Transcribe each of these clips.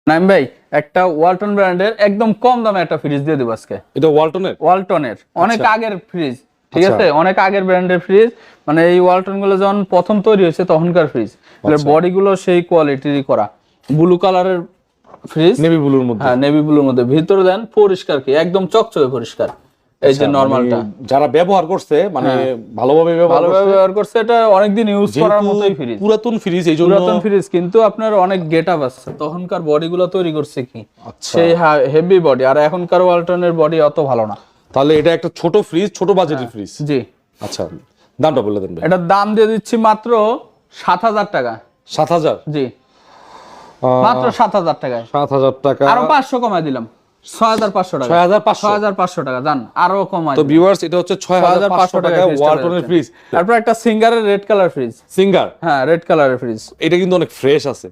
নাইম ভাই, একটা ওয়ালটন ব্র্যান্ডের একদম কম দামে একটা ফ্রিজ দিয়ে দেব আজকে। এটা ওয়ালটনের অনেক আগের ফ্রিজ, ঠিক আছে, অনেক আগের ব্র্যান্ডের ফ্রিজ। মানে এই ওয়ালটন গুলো যখন প্রথম তৈরি হয়েছে তখনকার ফ্রিজ, বডি গুলো সেই কোয়ালিটিরই করা, ব্লু কালারের ফ্রিজ, নেভি ব্লুর মধ্যে। হ্যাঁ, নেভি ব্লুর মধ্যে। ভিতরে দেন পরিষ্কার, কি একদম চকচকে পরিষ্কার। এই যে নরমালটা যারা ব্যবহার করছে, মানে ভালোভাবে ব্যবহার করছে, এটা অনেকদিন ইউজ করার মতোই ফ্রিজ, পুরাতন ফ্রিজ, এইজন্য পুরাতন ফ্রিজ, কিন্তু আপনার অনেক গেটআপ আছে। তখনকার বডিগুলো তৈরি করছে কি আচ্ছা, সেই হেভি বডি, আর এখনকার ওয়ালটনের বডি অত ভালো না। তাহলে এটা একটা ছোট ফ্রিজ, ছোট বাজেটের ফ্রিজ। জি। আচ্ছা, দামটা বলে দেন ভাই। এটার দাম দিয়ে দিচ্ছি মাত্র 7,000 টাকা। 7,000? জি, মাত্র 7,000 টাকায়। 7,000 টাকা, আরো 500 কমাই দিলাম, 6,500 টাকা। 6,500 টাকা জান, আরো কমাই। তো ভিউয়ার্স, এটা হচ্ছে 6,500 টাকা ওয়ালটনের ফ্রিজ। তারপর একটা সিঙ্গারের রেড কালার ফ্রিজ। সিঙ্গার? হ্যাঁ, রেড কালারের ফ্রিজ। এটা কিন্তু অনেক ফ্রেশ আছে,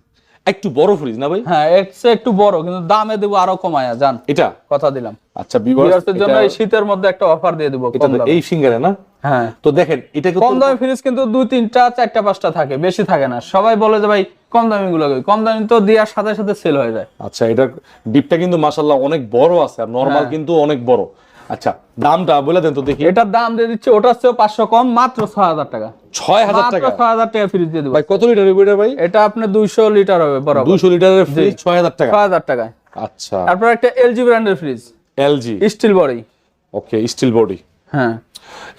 একটু বড় ফ্রিজ না ভাই? হ্যাঁ, একটু বড়, কিন্তু দামে দেবো আরো কমায়া, জান, এটা কথা দিলাম। আচ্ছা, ভিউয়ার্সের জন্য এই শীতের মধ্যে একটা অফার দিয়ে দেবো। এই সিঙ্গারে না? হ্যাঁ। তো দেখেন, এটা কম দামি ফ্রিজ কিন্তু 2, 3টা, 4টা, 5টা থাকে, বেশি থাকে না। সবাই বলে যে ভাই কম দামি গুলো, কম দামি তো দেওয়ার সাথে সাথে সেল হয়ে যায়। আচ্ছা, এটা ডিপটা কিন্তু মাশাআল্লাহ অনেক বড় আছে, আর নরমাল কিন্তু অনেক বড়। আচ্ছা, দামটা বলে দেন তো দেখি। এটার দাম দিয়ে দিচ্ছে ওটার চেয়েও 500 কম, মাত্র 6,000 টাকা। 6,000 টাকা? 6,000 টাকা ফ্রিজ দিয়ে দেবো ভাই। কত লিটার হবে এটা ভাই? এটা আপনার 200 লিটার হবে বরাবর। 200 লিটারের ফ্রিজ 6,000 টাকা? 6,000 টাকায়। আচ্ছা। তারপর একটা এলজি ব্র্যান্ডের fridge. LG steel body. Okay, steel body. হ্যাঁ,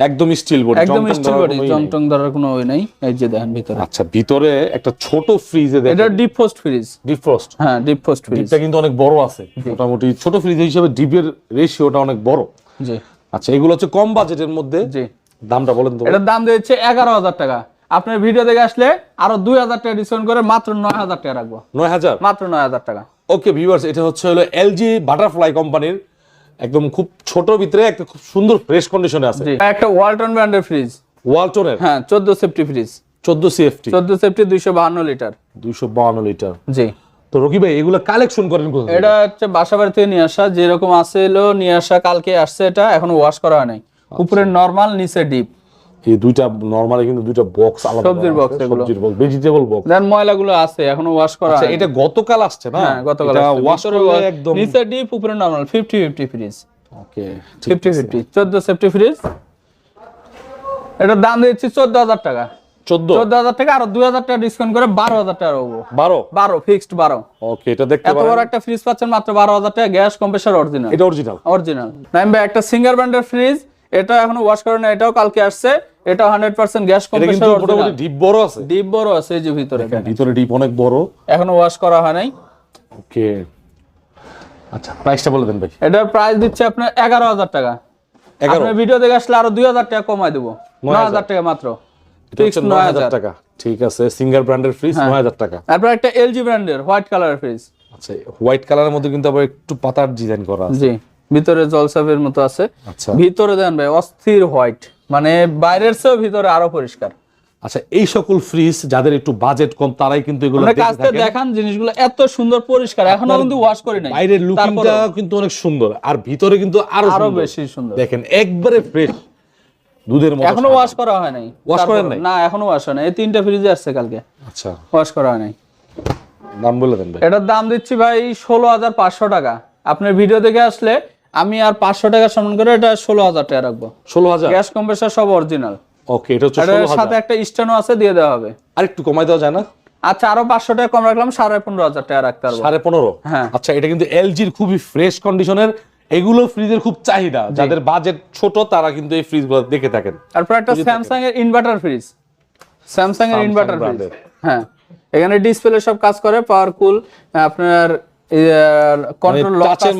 একদম স্টিল বডি, একদম স্টিল বডি, জংটং ধরার কোনো ওই নাই। এই যে দেখেন ভিতরে। আচ্ছা, ভিতরে একটা ছোট ফ্রিজে দেখেন, এটা deep frost fridge. Deep frost? হ্যাঁ, ডিপ ফ্রস্ট ফ্রিজ। ডিপটা কিন্তু অনেক বড় আছে, মোটামুটি ছোট ফ্রিজ হিসেবে ডিপের রেশিওটা অনেক বড়। জি। আচ্ছা, এগুলো হচ্ছে কম বাজেটের মধ্যে। জি। দামটা বলেন তো। এটার দাম দিয়েছে 11,000 টাকা। আপনার ভিডিও দেখে আসলে আরো 2,000 টাকা ডিসকাউন্ট করে মাত্র 9,000 টাকা রাখবো। 9,000? মাত্র 9,000 টাকা। ওকে ভিউয়ার্স, এটা হচ্ছে হলো এলজি বাটারফ্লাই কোম্পানির, একদম খুব ছোট ভিতরে একটা খুব সুন্দর ফ্রেশ কন্ডিশনে আছে। জি, একটা ওয়ালটন ব্র্যান্ডের ফ্রিজ। ওয়ালটনের? হ্যাঁ, 14 CFT fridge. 14 CFT? 14 CFT, 252 litre. 252 litre? জি। তো রকি ভাই, এগুলো কালেকশন করেন কোথায়? এটা হচ্ছে বাসাবাড়ি থেকে নিয়ে আসা, যেরকম আছে এলো নিয়ে আসা, কালকে আসছে। এটা এখনো ওয়াশ করা হয় নাই। উপরে নরমাল, নিচে ডিপ। এই দুইটা নরমালি কিন্তু দুইটা বক্স আলাদা, সবজির বক্স, এগুলো সবজির বক্স, ভেজিটেবল বক্স। দেন ময়লাগুলো আছে, এখনো ওয়াশ করা হয়। আচ্ছা, এটা গতকাল আসছে না? হ্যাঁ, গতকাল এটা আসছে। ওয়াশ করলে একদম নিচে ডিপ, উপরে নরমাল, 50-50 ফ্রিজ। ওকে, 50-50 14 সেফটি ফ্রিজ। এটার দাম দিচ্ছি 14,000 টাকা। 14,000 টাকা, আরো 2,000 টাকা ডিসকাউন্ট করে 12,000 টাকা রাখবো। 12 ফিক্সড 12। ওকে, এটা দেখতে এত বড় একটা ফ্রিজ পাচ্ছেন মাত্র 12,000 টাকা। Gas compressor original. এটা অরিজিনাল? নাইম ভাই, একটা সিঙ্গার ব্র্যান্ডের ফ্রিজ, এটা এখনো ওয়াশ করে না, এটাও কালকে আসছে। এটাও 100% গ্যাস কম্প্রেসর অরিজিনাল। মোটামুটি ডিপ বড় আছে? ডিপ বড় আছে, এই যে ভিতরে ডিপ অনেক বড়, এখনো ওয়াশ করা হয় নাই। ওকে। আচ্ছা, প্রাইসটা বলে দেন ভাই। এটার প্রাইস দিচ্ছে আপনার 11,000 টাকা। আপনার ভিডিও দেখে আসলে আরো 2,000 টাকা কমাই দেবো, 9,000 টাকা মাত্র। এটা হচ্ছে 9,000 টাকা। ঠিক আছে, সিঙ্গার ব্র্যান্ডের ফ্রিজ 9,000 টাকা। তারপর একটা এলজি ব্র্যান্ডের হোয়াইট কালারের ফ্রিজ। আচ্ছা, হোয়াইট কালারের মধ্যে কিন্তু আবার একটু পাতার ডিজাইন করা আছে। জি, ভিতরে জলসাবের মতো আছে। আচ্ছা, ভিতরে দেন ভাই অস্থির হোয়াইট, মানে বাইরের চেয়েও ভিতরে আরো পরিষ্কার। আচ্ছা, এই সকল ফ্রিজ যাদের একটু বাজেট কম তারাই কিন্তু এগুলো দেখে থাকেন। দেখান জিনিসগুলো এত সুন্দর পরিষ্কার, এখনো কিন্তু ওয়াশ করি নাই। বাইরের লুকিংটা কিন্তু অনেক সুন্দর, আর ভিতরে কিন্তু আরো বেশি সুন্দর। দেখেন, একবারে ফ্রেশ দুধের মতো। এখনো ওয়াশ করা হয় নাই। ওয়াশ করেন নাই? না, এখনো ওয়াশ হয় নাই। এই 3টা ফ্রিজে আসছে কালকে। আচ্ছা, ওয়াশ করা হয় নাই। দাম বলে দেন ভাই। এটার দাম দিচ্ছি ভাই 16,500 টাকা। আপনার ভিডিও দেখে আসলে আমি আর 500 টাকা সম্মান করে এটা 16,000 টাকা রাখবো। 16,000? গ্যাস কম্প্রেসর সব অরিজিনাল। ওকে, এটা হচ্ছে 16,000। সাথে একটা স্ট্যান্ডও আছে, দিয়ে দেওয়া হবে। আর একটু কমাই দেওয়া যায় না? আচ্ছা, আরো 500 টাকা কম রাখলাম, 15,500 টাকা রাখতে পারবো। 15,500? হ্যাঁ। আচ্ছা, এটা কিন্তু এলজির খুবই ফ্রেশ কন্ডিশনের, এগুলো ফ্রিজের খুব চাহিদা। যাদের বাজেট ছোট তারা কিন্তু এই ফ্রিজগুলো দেখে থাকেন। তারপর একটা স্যামসাং এর ইনভার্টার ফ্রিজ। স্যামসাং এর ইনভার্টার ফ্রিজ। হ্যাঁ, এখানে ডিসপ্লে সব কাজ করে, পাওয়ার কুল, আপনার কন্ট্রোল লক আছে,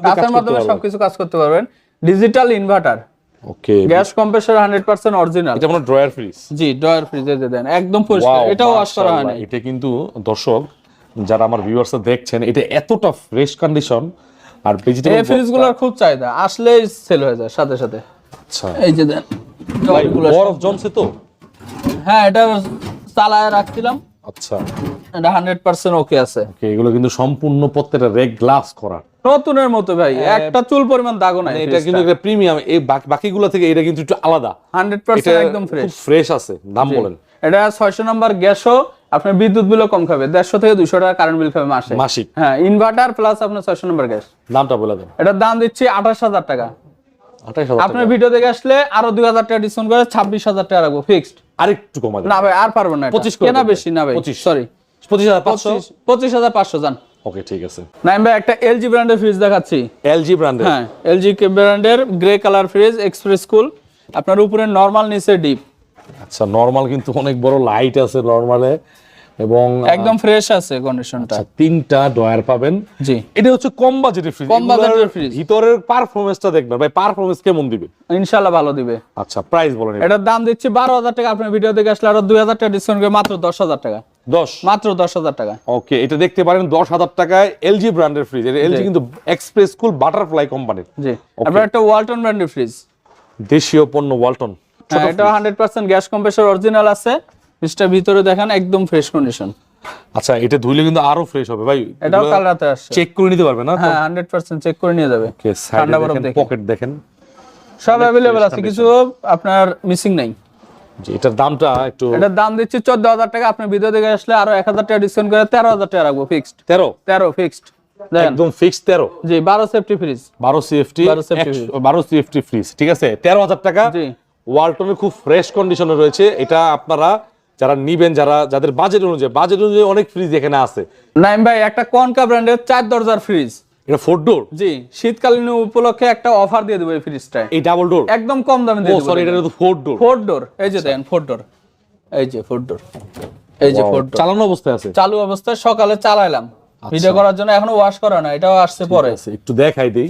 টাচের মাধ্যমে সবকিছু কাজ করতে পারবেন। Digital inverter. Okay, gas compressor 100% original. এটা মানে ড্রয়ার ফ্রিজ? জি, ড্রয়ার ফ্রিজে দেন, একদম পরিষ্কার। এটাও ওয়াশ করা হয় না। এটা কিন্তু দর্শক যারা আমার ভিউয়ার্স দেখছেন, এটা এতটা ফ্রেশ কন্ডিশন, আর ভেজিটেবল এই ফ্রিজগুলোর খুব চাহিদা, আসলেই সেল হয়ে যায় সাথে সাথে। আচ্ছা, এই যে দেন, বরফ জমছে তো? হ্যাঁ, এটা চালায় রাখছিলাম। আচ্ছা, এটা 100% ওকে আছে। ওকে, এগুলো কিন্তু সম্পূর্ণ প্রত্যেকটা রেক গ্লাস করা, নতুনের মতো ভাই, একটা চুল পরিমাণ দাগও নাই। এটা কিন্তু একটা প্রিমিয়াম, এই বাকিগুলো থেকে এটা কিন্তু একটু আলাদা। 100% একদম ফ্রেশ। খুব ফ্রেশ আছে। দাম বলেন। এটা 600 নাম্বার গ্যাসও আপনার বিদ্যুৎ বিলও কম খাবে, 150 থেকে 200 টাকা কারেন্ট বিল খাবে মাসে। মাসিক। হ্যাঁ, ইনভার্টার প্লাস আপনার 600 নম্বর গ্যাস। দামটা বলে দেন। এটার দাম দিচ্ছি 28000 টাকা। 28000 আপনার ভিডিও দেখে আসলে আরো 2000 টাকা ডিসকাউন্ট করে 26000 টাকা রাখবো ফিক্সড। আরেকটু কমা দেন। না ভাই আর পারবো না, 25 কেনা বেশি না ভাই, 25 সরি 25500। 25500 জান। ওকে ঠিক আছে। নাইম ভাই একটা এলজি ব্র্যান্ডের ফ্রিজ দেখাচ্ছি। এলজি ব্র্যান্ডের। হ্যাঁ, এলজি ব্র্যান্ডের গ্রে কালার ফ্রিজ, এক্সপ্রেস কুল। আপনার উপরে নরমাল, নিচে ডিপ। আচ্ছা, নরমাল কিন্তু অনেক বড় লাইট আছে নরমালে এবং একদম ফ্রেশ আছে কন্ডিশনটা। আচ্ছা, 3টা ডয়ার পাবেন। জি, এটা হচ্ছে কম বাজেটের ফ্রিজ। কম বাজেটের ফ্রিজ। ভিতরের পারফরম্যান্সটা দেখবেন ভাই, পারফরম্যান্স কেমন দিবে? ইনশাআল্লাহ ভালো দিবে। আচ্ছা, প্রাইস বলেন। এটার দাম দিচ্ছি 12000 টাকা। আপনার ভিডিও দেখে আসলে আরো 2000 টাকা ডিসকাউন্ট করে মাত্র 10000 টাকা। 10, মাত্র 10000 টাকা। ওকে, এটা দেখতে পারেন 10000 টাকায় এলজি ব্র্যান্ডের ফ্রিজ। এটা এলজি কিন্তু এক্সপ্রেস কুল বাটারফ্লাই কোম্পানির। জি, আপনার একটা ওয়ালটন ব্র্যান্ডের ফ্রিজ, দেশীয় পণ্য ওয়ালটন। হ্যাঁ, এটা 100% গ্যাস কম্প্রেসর অরিজিনাল আছে। ফ্রিজটা ভিতরে দেখেন একদম ফ্রেশ কন্ডিশন। আচ্ছা, এটা ধুইলে কিন্তু আরো ফ্রেশ হবে ভাই। এটাও কাল রাতে আসছে, চেক করে নিতে পারবে না? হ্যাঁ 100% চেক করে নিয়ে যাবে। ওকে, ঠান্ডা বরফ দেখে। পকেট দেখেন, সব अवेलेबल আছে, কিছু আপনার মিসিং নাই। যে এটার দামটা একটু। এটার দাম দিচ্ছি 14000 টাকা। আপনি ভিডিও দেখে আসলে আরো 1000 টাকা ডিসকাউন্ট করে 13000 টাকা রাখবো ফিক্সড। 13 ফিক্সড দেখেন, একদম ফিক্সড 13। জি, 12 safety fridge, 12 CFT 12 CFT fridge, ঠিক আছে, 13000 টাকা। জি, ওয়ালটনের খুব ফ্রেশ কন্ডিশনে রয়েছে। এটা আপনারা যারা নিবেন, যাদের বাজেট অনুযায়ী অনেক ফ্রিজ এখানে আছে। নাইম ভাই একটা কনকা ব্র্যান্ডের 4 দরজার ফ্রিজ। এটা 4 ডোর। জি, শীতকালীন উপলক্ষে একটা অফার দিয়ে দেব এই ফ্রিজটায়, এই ডাবল ডোর একদম কম দামে দিয়ে ও দেব। সরি, এটা তো 4 ডোর। 4 ডোর, এই যে দেখেন 4 ডোর, এই যে 4 ডোর, এই যে 4 ডোর চালানো অবস্থায় আছে। চালু অবস্থায় সকালে চালাইলাম ভিডিও করার জন্য, এখনো ওয়াশ করা না, এটাও আসছে পরে। একটু দেখাই দেই।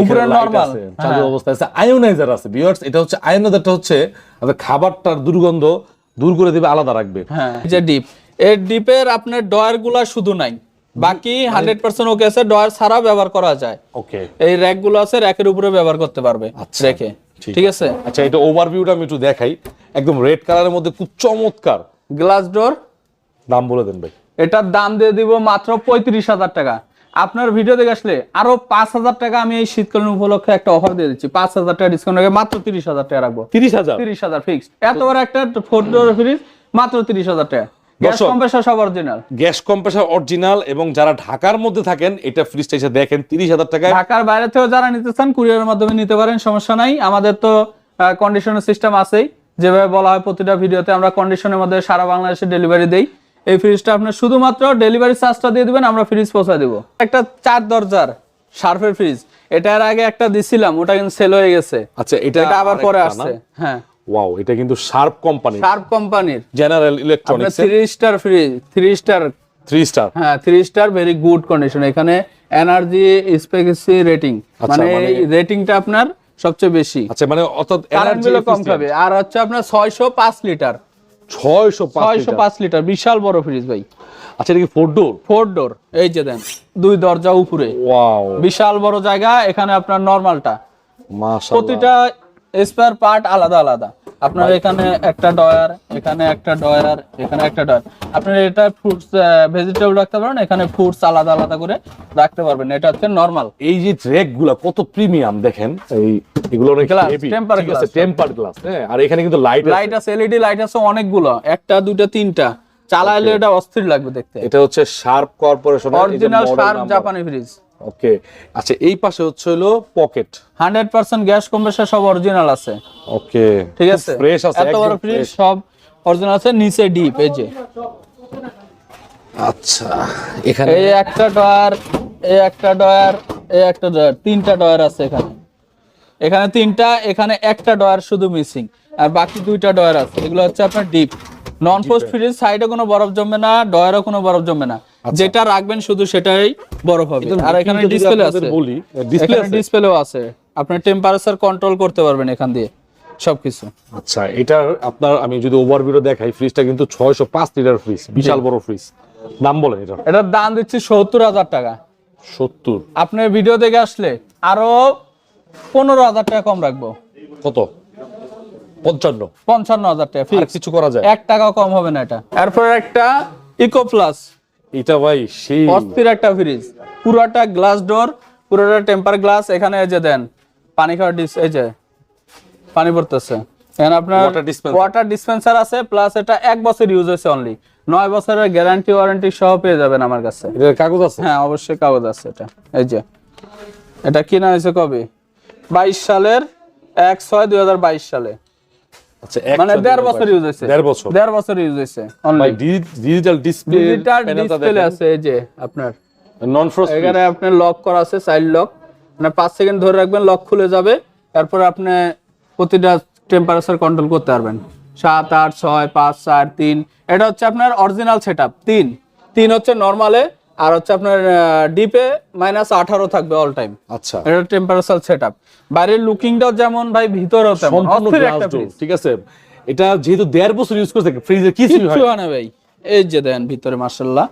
উপরে এখানে light normal, আছে, চালু অবস্থায় আছে। আয়োনাইজার আছে ভিউয়ার্স। এটা হচ্ছে আয়োনাইজারটা হচ্ছে আপনার খাবারটার দুর্গন্ধ দূর করে দিবে, আলাদা রাখবে। হ্যাঁ, এই যে ডিপ, এই ডিপের আপনার ডয়ার গুলা শুধু নাই, বাকি 100% ওকে আছে। ডয়ার ছাড়া ব্যবহার করা যায়। ওকে, এই র‍্যাক গুলো আছে, র‍্যাকের উপরে ব্যবহার করতে পারবে রেখে, ঠিক আছে। আচ্ছা, এটা ওভারভিউটা আমি একটু দেখাই। একদম রেড কালারের মধ্যে খুব চমৎকার। গ্লাস ডোর, দাম বলে দেন ভাই। এটার দাম দিয়ে দিব মাত্র 35000 টাকা। আপনার ভিডিও দেখে আসলে আরো 5000 টাকা আমি এই শীতকালীন উপলক্ষে একটা অফার দিয়ে দিচ্ছি। 5000 টাকা ডিসকাউন্ট রেখে মাত্র 30000 টাকা রাখবো। 30000 ফিক্সড। এত বড় একটা 4 ডোর ফ্রিজ মাত্র 30000 টাকা। গ্যাস কম্প্রেসর সব অরিজিনাল, গ্যাস কম্প্রেসর অরিজিনাল। এবং যারা ঢাকার মধ্যে থাকেন, এটা ফ্রিজটা এসে দেখেন 30000 টাকায়। ঢাকার বাইরে থেকেও যারা নিতে চান কুরিয়ারের মাধ্যমে নিতে পারেন, সমস্যা নাই। আমাদের তো কন্ডিশনের সিস্টেম আছেই, যেভাবে বলা হয় প্রতিটা ভিডিওতে, আমরা কন্ডিশনের মধ্যে সারা বাংলাদেশে ডেলিভারি দেই। এই ফ্রিজটা আপনি শুধুমাত্র ডেলিভারি চার্জটা দিয়ে দিবেন, আমরা ফ্রিজ পৌঁছে দেব। একটা 4 দরজার শার্পের ফ্রিজ, এটার আগে একটা দিছিলাম, ওটা কিন্তু সেল হয়ে গেছে। আচ্ছা, এটা আবার পরে আসছে। হ্যাঁ, ওয়াও, এটা কিন্তু শার্প কোম্পানি, শার্প কোম্পানির general electronics 3 star fridge, 3 star. 3 star. হ্যাঁ, 3 স্টার, ভেরি গুড কন্ডিশন। এখানে এনার্জি স্পেসিফিসি রেটিং, মানে রেটিংটা আপনার সবচেয়ে বেশি। আচ্ছা, মানে অর্থাৎ কারেন্ট বিল কম খাবে। আর হচ্ছে আপনার 605 লিটার, 605 লিটার, বিশাল বড় ফ্রিজ ভাই। আচ্ছা, এটা কি 4 ডোর? 4 ডোর, এই যে দেন 2 দরজা উপরে, ওয়াও, বিশাল বড় জায়গা। এখানে আপনার নরমালটা, মাশাআল্লাহ, প্রতিটা স্পেয়ার পার্ট আলাদা আলাদা। আপনার এখানে একটা ডয়ার, এখানে একটা ডয়ার, এখানে একটা ডয়ার। আপনার এটা ফ্রুটস ভেজিটেবল রাখতে পারেন, এখানে ফ্রুটস আলাদা আলাদা করে রাখতে পারবেন। এটা হচ্ছে নরমাল। এই যে ট্র্যাক গুলা কত প্রিমিয়াম দেখেন। এই এগুলো অনেক Glass, হেভি, tempered ঠিক আছে, glass। Temperate glass. হ্যাঁ, আর এখানে কিন্তু লাইট আছে, এলইডি লাইট আছে অনেকগুলো, একটা দুইটা তিনটা। চালাইলে এটা অস্থির লাগবে দেখতে। এটা হচ্ছে শার্প কর্পোরেশন অরিজিনাল শার্প জাপানি ফ্রিজ। ওকে, আচ্ছা, এই পাশে হচ্ছে হলো পকেট। 100% গ্যাস কম্প্রেসর সব অরিজিনাল আছে। ওকে, ঠিক আছে, ফ্রেশ আছে, এত বড় ফ্রিজ সব অরিজিনাল আছে। নিচে ডিপ, এই যে আচ্ছা, এখানে এই একটা ডয়ার, এই একটা ডয়ার, এই একটা ডয়ার, 3টা ডয়ার আছে এখানে। এখানে 3টা, এখানে একটা ডয়ার শুধু মিসিং, আর বাকি 2টা ডয়ার আছে। এগুলো হচ্ছে আপনার ডিপ নন পোস্ট ফ্রিজ। সাইডে কোনো বরফ জমবে না, ডয়ারও কোনো বরফ জমবে না। যেটা রাখবেন শুধু সেটাই বরফ হবে। আর এখানে ডিসপ্লে আছে, বলি ডিসপ্লেও আছে। আপনি টেম্পারেচার কন্ট্রোল করতে পারবেন এখান দিয়ে সবকিছু। আচ্ছা, এটা আপনার আমি যদি ওভারভিউ দেখাই, ফ্রিজটা কিন্তু 605 লিটার ফ্রিজ, বিশাল বড় ফ্রিজ। দাম বলেন এটা। এটার দাম দিচ্ছি 70000 টাকা। 70? আপনি ভিডিও দেখে আসলে আরো 15000 টাকা কম রাখবো। কত? 55000 টাকা আর ফিক্স। কিছু করা যায়? 1 টাকাও কম হবে না এটা। এরপর একটা ইকো প্লাস, এটা ভাই সেই অস্থির একটা ফ্রিজ। পুরোটা গ্লাস ডোর, পুরোটা টেম্পার গ্লাস। এখানে এই যে দেন পানি খাওয়ার এই যে পানি পড়তেছে। এখানে আপনার ওয়াটার ডিসপেন্সার আছে, প্লাস এটা 1 বছর ইউজ হয়েছে অনলি। 9 বছরের গ্যারান্টি ওয়ারেন্টি সহ পেয়ে যাবেন আমার কাছে। এটার কাগজ আছে? হ্যাঁ অবশ্যই কাগজ আছে। এই যে এটা কিনা হয়েছে কবে? 22 সালের 1/6/2022 সালে। আচ্ছা, মানে 1.5 বছর ইউজ হয়েছে। 1.5 বছর ইউজ হয়েছে। ভাই ডিজিটাল ডিসপ্লে আছে। এই যে আপনার নন ফ্রস্ট, এখানে আপনার লক করা আছে, চাইল্ড লক, মানে 5 সেকেন্ড ধরে রাখবেন, লক খুলে যাবে। তারপর আপনি প্রতিটা টেম্পারেচার কন্ট্রোল করতে পারবেন। 7, 8, 6, 5, 4, 3। এটা হচ্ছে আপনার অরিজিনাল সেটআপ। 3 হচ্ছে নরমালে, আর হচ্ছে আপনার ডিপে -18 থাকবে অল টাইম। আচ্ছা, এটা টেম্পারেচার সেটআপ। বাইরের লুকিংটাও যেমন ভাই, ভিতরেও তেমন অস্থির একটা ফ্রিজ। ঠিক আছে, এটা যেহেতু 1.5 বছর ইউজ করতে ফ্রিজে কিছু হয় না ভাই। এই যে দেন ভিতরে মাশাআল্লাহ,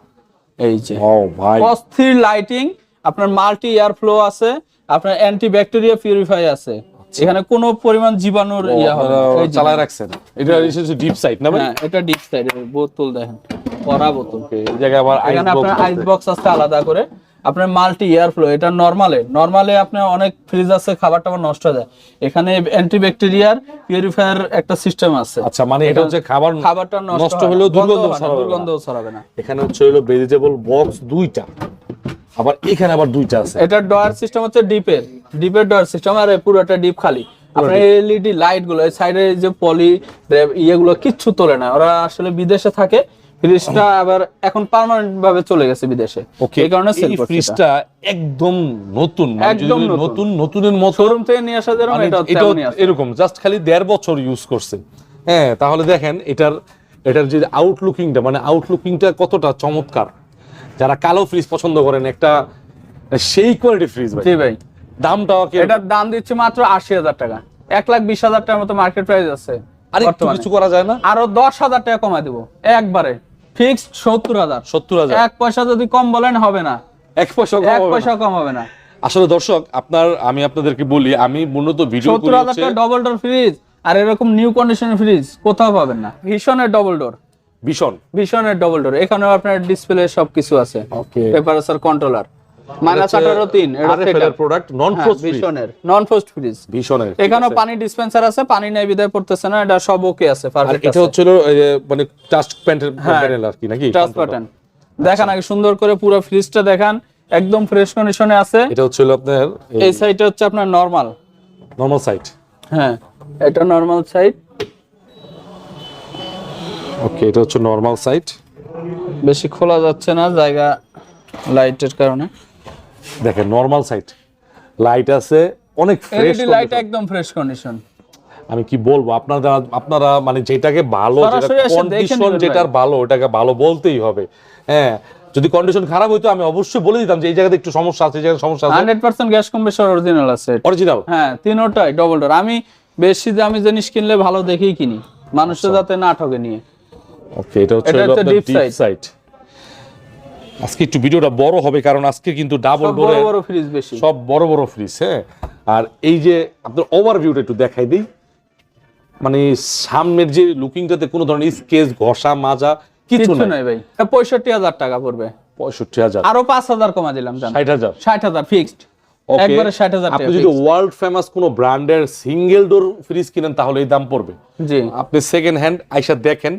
এই যে ও ভাই অস্থির লাইটিং, আপনার মাল্টি এয়ার ফ্লো আছে, আপনার অ্যান্টি ব্যাকটেরিয়া পিউরিফাই আছে। এখানে কোনো পরিমাণ জীবাণুর হবে না। এই যে চালায় রাখছেন, এটা হচ্ছে ডিপ সাইড না ভাই? হ্যাঁ, এটা ডিপ সাইড। বোতল দেখেন, ভরা বোতল। এই জায়গায় আবার এখানে আপনার আইস বক্স আছে আলাদা করে। আপনার মাল্টি এয়ার ফ্লো, এটা নরমালে আপনার অনেক ফ্রিজ আছে খাবারটা নষ্ট হয়ে যায়, এখানে অ্যান্টি ব্যাকটেরিয়ার পিউরিফায়ার একটা সিস্টেম আছে। আচ্ছা, মানে এটা হচ্ছে খাবারটা নষ্ট হলেও দুর্গন্ধ ছড়াবে না। এখানে হচ্ছে হলো ভেজিটেবল বক্স দুইটা, আবার এখানে আবার দুইটা আছে। এটা ডয়ার সিস্টেম হচ্ছে ডিপের ডয়ার সিস্টেম, আর পুরোটা ডিপ খালি। আপনার এলইডি লাইট গুলো এই সাইডে যে পলি ইয়েগুলো কিচ্ছু তোলে না, ওরা আসলে বিদেশে থাকে। ফ্রিজটা আবার এখন পার্মানেন্ট ভাবে চলে গেছে বিদেশে, এই কারণে সেল করছে। ফ্রিজটা একদম নতুন, একদম নতুনের মতো শোরুম থেকে নিয়ে আসা যেরকম এটা তেমনই আছে। এরকম জাস্ট খালি 1.5 বছর ইউজ করছে। হ্যাঁ, তাহলে দেখেন এটার যে আউটলুকিংটা, মানে আউটলুকিংটা কতটা চমৎকার। যারা কালো ফ্রিজ পছন্দ করেন, একটা সেই কোয়ালিটি ফ্রিজ ভাই। জি ভাই, দামটাও কি? এটার দাম দিচ্ছে মাত্র 80,000 টাকা। 1,20,000 টাকার মতো মার্কেট প্রাইস আছে। আর একটু কিছু করা যায় না? আরো 10,000 টাকা কমাই দেবো একবারে, ফিক্সড 70,000। 70,000 এক পয়সা যদি কম বলেন হবে না, 1 পয়সা কম হবে না। আসলে দর্শক, আমি আপনাদেরকে বলি, আমি মূলত ভিডিও করি 70,000 টাকা ডবল ডোর ফ্রিজ, আর এরকম নিউ কন্ডিশনের ফ্রিজ কোথাও পাবেন না। ভীষণের ডবল ডোর, ভীষণের ডবল ডোর। এখানেও আপনার ডিসপ্লে সবকিছু আছে, টেম্পারেচার কন্ট্রোলার, -18 এটা setup product, non frost fridge. ভীষণের এখানেও পানি ডিসপেন্সার আছে, পানি নেই বিদায় পড়তেছে না, এটা সব ওকে আছে, পারফেক্ট আছে। এটা হচ্ছে মানে টাচ প্যানেল আর কি, নাকি টাচ বাটন। দেখান আগে সুন্দর করে পুরো ফ্রিজটা দেখান, একদম ফ্রেশ কন্ডিশনে আছে। এটা হচ্ছে আপনার এই সাইডটা হচ্ছে আপনার নরমাল সাইড। হ্যাঁ, এটা নরমাল সাইড। ওকে, এটা হচ্ছে নরমাল সাইড। বেশি খোলা যাচ্ছে না জায়গা লাইটের কারণে। দেখেন নরমাল সাইড, লাইট আছে, অনেক ফ্রেশ লাইট, একদম ফ্রেশ কন্ডিশন। আমি কি বলবো, আপনারা মানে যেটাকে ভালো, কন্ডিশন যেটার ভালো, ওটাকে ভালো বলতেই হবে। হ্যাঁ, যদি কন্ডিশন খারাপ হইতো আমি অবশ্যই বলে দিতাম যে এই জায়গাতে একটু সমস্যা আছে, এই জায়গায় সমস্যা আছে। 100% গ্যাস কম্প্রেসর অরিজিনাল আছে। অরিজিনাল? হ্যাঁ, তিনটাই ডবল ডোর। আমি বেশি দামি জিনিস কিনলে ভালো দেখেই কিনি, মানুষের যাতে না ঠকে নিয়ে। ওকে, এটা হচ্ছে ডিপ সাইড। আজকে একটু ভিডিওটা বড় হবে, কারণ আজকে কিন্তু ডাবল ডোরে বড় ফ্রিজ বেশি, সব বড় ফ্রিজ। হ্যাঁ, আর এই যে আপনাদের ওভারভিউটা একটু দেখাই দিই, মানে সামনের যে লুকিংটাতে কোনো ধরনের স্কেচ, ঘষা, মাজা কিছু নাই ভাই। এটা 65,000 টাকা পড়বে। 65,000, আরো 5,000 কমা দিলাম, জান 60,000 ফিক্সড, একবারে 60,000 টাকা। আপনি যদি ওয়ার্ল্ড ফেমাস কোনো ব্র্যান্ডের সিঙ্গেল ডোর ফ্রিজ কিনেন তাহলে এই দাম পড়বে। জি, আপনি সেকেন্ড হ্যান্ড আইসা দেখেন,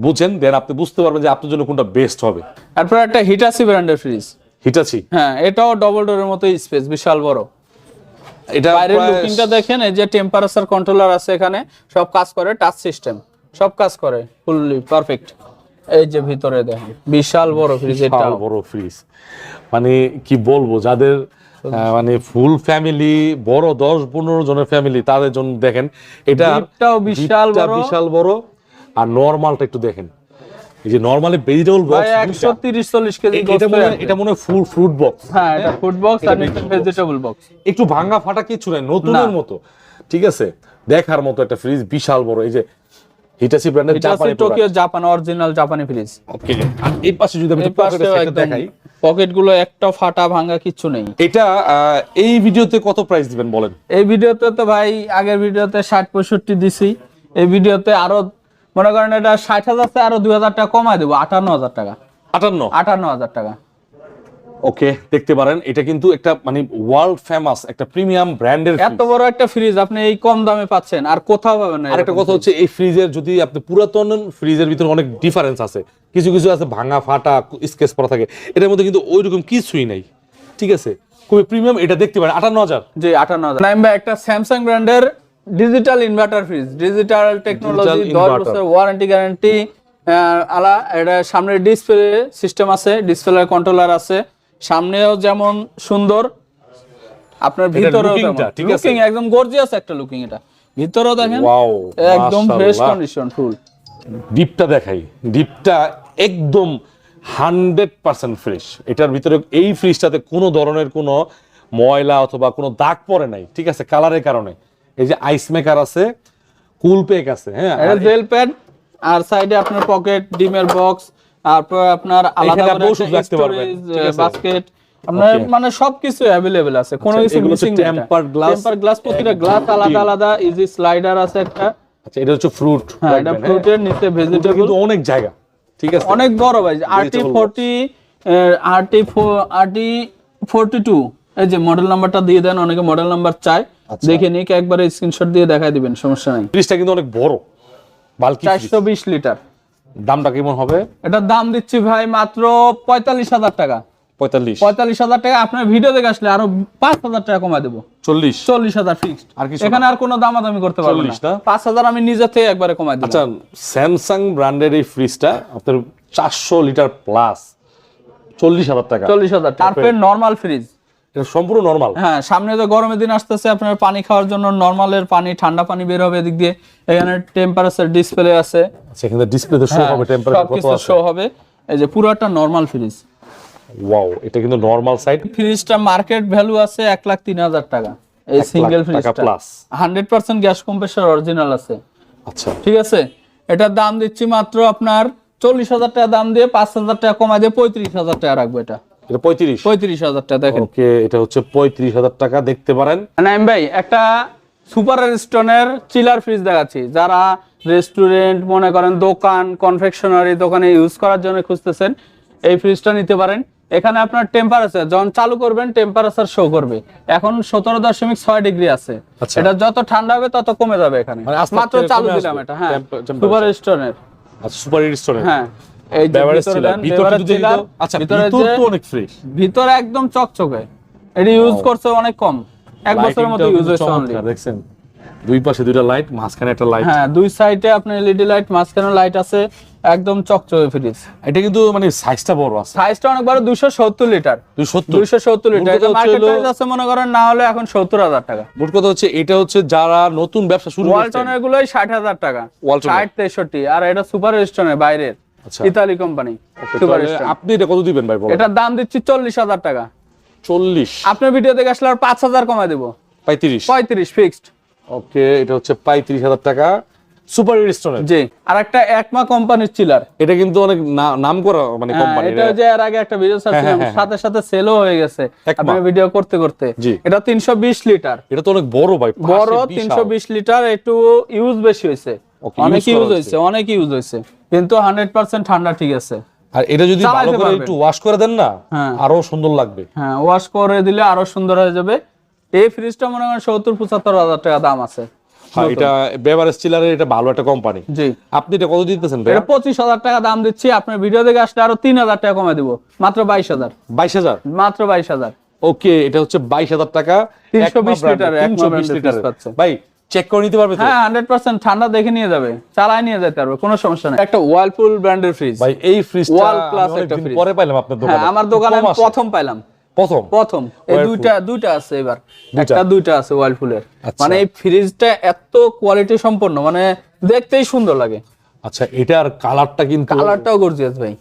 বুঝেন, দেন আপনি বুঝতে পারবেন যে আপনার জন্য কোনটা বেস্ট হবে। তারপর একটা হিটাচি ব্র্যান্ডের ফ্রিজ। হিটাচি? হ্যাঁ, এটাও ডবল ডোরের মতো স্পেস, বিশাল বড়। এটা বাইরের লুকিংটা দেখেন, এই যে টেম্পারেচার কন্ট্রোলার আছে, এখানে সব কাজ করে, টাচ সিস্টেম সব কাজ করে, ফুললি পারফেক্ট। এই যে ভিতরে দেখেন বিশাল বড় ফ্রিজ, এটা বড় ফ্রিজ, মানে কি বলবো, যাদের মানে ফুল ফ্যামিলি, বড় 10-15 জনের ফ্যামিলি, তাদের জন্য দেখেন এটাও বিশাল বড়। আর নরমালটা একটু দেখেন, এই যে নরমালি ভেজিটেবল বক্স 130-40 কেজি, এটা মনে হয় ফুল ফ্রুট বক্স। হ্যাঁ, এটা ফ্রুট বক্স আর ভেজিটেবল বক্স, একটু ভাঙা ফাটা কিছু নাই, নতুনের মতো। ঠিক আছে, দেখার মতো একটা ফ্রিজ, বিশাল বড়। এই যে হিটাচি ব্র্যান্ডের জাপানি, টোকিও জাপান, অরিজিনাল জাপানি ফ্রিজ। ওকে, আর এই পাশে যদি আমি পকেটের সাইডটা দেখাই, পকেটগুলো একটা ফাটা ভাঙা কিছু নেই। এটা এই ভিডিওতে কত প্রাইস দিবেন বলেন? এই ভিডিওতে তো ভাই, আগের ভিডিওতে 60-65 দিছি, এই ভিডিওতে আরো মনে করেন এটা 60,000 আরো 2,000 টাকা কমায় দেবো, 58,000 টাকা। 58,000 টাকা। ওকে, দেখতে পারেন এটা কিন্তু একটা মানে ওয়ার্ল্ড ফেমাস একটা প্রিমিয়াম ব্র্যান্ডের এত বড় একটা ফ্রিজ আপনি এই কম দামে পাচ্ছেন, আর কোথাও পাবেন না। আরেকটা কথা হচ্ছে এই ফ্রিজের যদি আপনি পুরাতন ফ্রিজের ভিতরে অনেক ডিফারেন্স আছে, কিছু কিছু আছে ভাঙা ফাটা স্কেচ পড়া থাকে, এটার মধ্যে কিন্তু ওইরকম কিছুই নাই, ঠিক আছে, খুবই প্রিমিয়াম। এটা দেখতে পারেন 58,000। জি 58,000। নাইম ভাই একটা স্যামসাং ব্র্যান্ডের digital inverter fridge, digital technology, 10 বছর ওয়ারেন্টি গ্যারান্টি আলা। এটা সামনে ডিসপ্লে সিস্টেম আছে, ডিসপ্লে কন্ট্রোলার আছে, সামনেও যেমন সুন্দর আপনার ভিতরেও ঠিক আছে, লুকিং একদম গর্জিয়াস একটা লুকিং। এটা ভিতরেও দেখেন ওয়াও একদম ফ্রেশ কন্ডিশন ফুল। ডিপটা দেখাই, ডিপটা একদম 100% ফ্রেশ। এটার ভিতরে এই ফ্রিজটাতে কোনো ধরনের কোনো ময়লা অথবা কোনো দাগ পড়ে নাই, ঠিক আছে, কালারের কারণে। এই যে আইস মেকার আছে, কুল প্যাক আছে, হ্যাঁ, এটা জেল প্যাড, আর সাইডে আপনার পকেট, ডিমের বক্স, তারপর আপনার আলাদা করে বাস্কেট, আপনার মানে সবকিছু अवेलेबल আছে, কোনো কিছু মিসিং নেই। টেম্পার গ্লাস, প্রতিটা গ্লাস আলাদা আলাদা, ইজি স্লাইডার আছে একটা। আচ্ছা, এটা হচ্ছে ফ্রুট, হ্যাঁ, এটা ফ্রুটের নিচে ভেজিটেবল, কিন্তু অনেক জায়গা, ঠিক আছে, অনেক বড় ভাই। RT42 এই যে মডেল নাম্বারটা দিয়ে দেন, অনেকে মডেল নাম্বার চায়, দেখে নিক একবারে স্ক্রিনশট দিয়ে দেখাই দিবেন, সমস্যা নাই। ফ্রিজটা কিন্তু অনেক বড়, বালকি 420 লিটার। দামটা কেমন হবে? এটার দাম দিচ্ছি ভাই মাত্র 45,000 টাকা। 45,000 টাকা। আপনার ভিডিও দেখে আসলে আরো 5,000 টাকা কমায় দেবো। 40,000 ফিক্সড। এখানে আর কোনো দামাদামি করতে পারবো না। 5,000 আমি নিজে থেকে একবারে কমায় দেব। আচ্ছা, স্যামসাং ব্র্যান্ডের এই ফ্রিজটা আপনার 400 লিটার প্লাস 40,000 টাকা। 40,000 টাকা। তারপরে নরমাল ফ্রিজ, এটা সম্পূর্ণ নরমাল। হ্যাঁ, সামনে তো গরমের দিন আসতেছে, আপনার পানি খাওয়ার জন্য নরমালের পানি, ঠান্ডা পানি বের হবে এদিক দিয়ে। এখানে টেম্পারেচার ডিসপ্লে আছে, সেখানে ডিসপ্লেতে শো হবে টেম্পারেচার কত আছে, শো হবে। এই যে পুরোটা নরমাল ফ্রিজ। ওয়াও, এটা কিন্তু নরমাল সাইড। ফ্রিজটা মার্কেট ভ্যালু আছে 1,03,000 টাকা। এই সিঙ্গেল ফ্রিজটা প্লাস 100% গ্যাস কম্প্রেসর অরিজিনাল আছে। আচ্ছা, ঠিক আছে, এটার দাম দিচ্ছি মাত্র আপনার 40,000 টাকা দাম দিয়ে 5,000 টাকা কমায় দিয়ে 35,000 টাকা রাখবো। এটা 35,000 টাকা। দেখেন, ওকে, এটা হচ্ছে 35,000 টাকা, দেখতে পারেন। নাইম ভাই একটা সুপার স্টোনের চিলার ফ্রিজ দেখাচ্ছি, যারা রেস্টুরেন্ট মনে করেন, দোকান, কনফেকশনারি দোকানে ইউজ করার জন্য খুঁজতেছেন, এই ফ্রিজটা নিতে পারেন। এখানে আপনার টেম্পারেচার যখন চালু করবেন টেম্পারেচার শো করবে, এখন 17.6 ডিগ্রি আছে। এটা যত ঠান্ডা হবে তত কমে যাবে। এখানে মাত্র চালু দিলাম এটা। হ্যাঁ, সুপার স্টোনের। আচ্ছা, সুপার স্টোনের। হ্যাঁ, এই যে ভিতরে একদম চকচকে। এটা ইউজ করছে অনেক কম, 1 বছরের মতো ইউজ হয়েছে অনলি। দেখছেন, দুই পাশে দুইটা লাইট, মাঝখানে একটা লাইট। হ্যাঁ, দুই সাইডে আপনার এলইডি লাইট, মাঝখানে লাইট আছে, একদম চকচকে ফ্রিজ। এটা কিন্তু মানে সাইজটা বড় আছে, সাইজটা অনেক বড়, 270 লিটার। 270 লিটার। এটা মার্কেট প্রাইস আছে মনে করেন না হলে এখন 70,000 টাকা। মোট কথা হচ্ছে এটা হচ্ছে যারা নতুন ব্যবসা শুরু করছে, ওয়ালটনের গুলোই 60,000 টাকা, 60-63। আর এটা সুপার স্টোনের বাইরের ইতালি কোম্পানি সুপার স্টোন। আপনি এটা কত দিবেন ভাই বলেন? এটার দাম দিচ্ছি 40,000 টাকা। 40? আপনার ভিডিও দেখে আসলে আর 5,000 কমায় দেব। 35 ফিক্সড। ওকে, এটা হচ্ছে 35,000 টাকা সুপার স্টোনের। জি, আর একটা একমা কোম্পানির চিলার। এটা কিন্তু অনেক নাম করা মানে কোম্পানি। এটা যে এর আগে একটা ভিডিও ছাড়ছিলাম, সাথে সাথে সেলও হয়ে গেছে আপনার ভিডিও করতে করতে। এটা 320 লিটার। এটা তো অনেক বড় ভাই, বড় 320 লিটার। একটু ইউজ বেশি হয়েছে, অনেক ইউজ হয়েছে, কিন্তু 100% ঠান্ডা ঠিক আছে। আর এটা যদি ভালো করে একটু ওয়াশ করে দেন না, আরো সুন্দর লাগবে। হ্যাঁ, ওয়াশ করে দিলে আরো সুন্দর হয়ে যাবে। এই ফ্রিজটা মনে করেন 70-75,000 টাকা দাম আছে। হ্যাঁ, এটা বেভারেজ চিলারের, এটা ভালো একটা কোম্পানি। জি, আপনি এটা কত দিতেছেন ভাই? এটা 25,000 টাকা দাম দিচ্ছি। আপনার ভিডিও দেখে আসলে আরো 3,000 টাকা কমায় দেব, মাত্র 22,000। 22,000? মাত্র 22,000। ওকে, এটা হচ্ছে 22,000 টাকা। 320 লিটার, 320 লিটার পাচ্ছে ভাই। চেক করে নিতে পারবে তো? হ্যাঁ, 100% ঠান্ডা দেখে নিয়ে যাবে, চালায় নিয়ে যেতে পারবে, কোনো সমস্যা নেই। একটা ওয়ালপুল ব্র্যান্ডের ফ্রিজ ভাই, এই ফ্রিজটা ওয়াল ক্লাস একটা ফ্রিজ। পরে পাইলাম আপনার দোকানে। হ্যাঁ, আমার দোকানে প্রথম পাইলাম। প্রথম এই দুইটা আছে, এবার একটা দুইটা আছে ওয়ালপুলের। মানে এই ফ্রিজটা এত কোয়ালিটি সম্পন্ন, মানে দেখতেই সুন্দর লাগে। আচ্ছা, এটার কালারটা কিন্তু, কালারটাও গর্জিয়াস ভাই,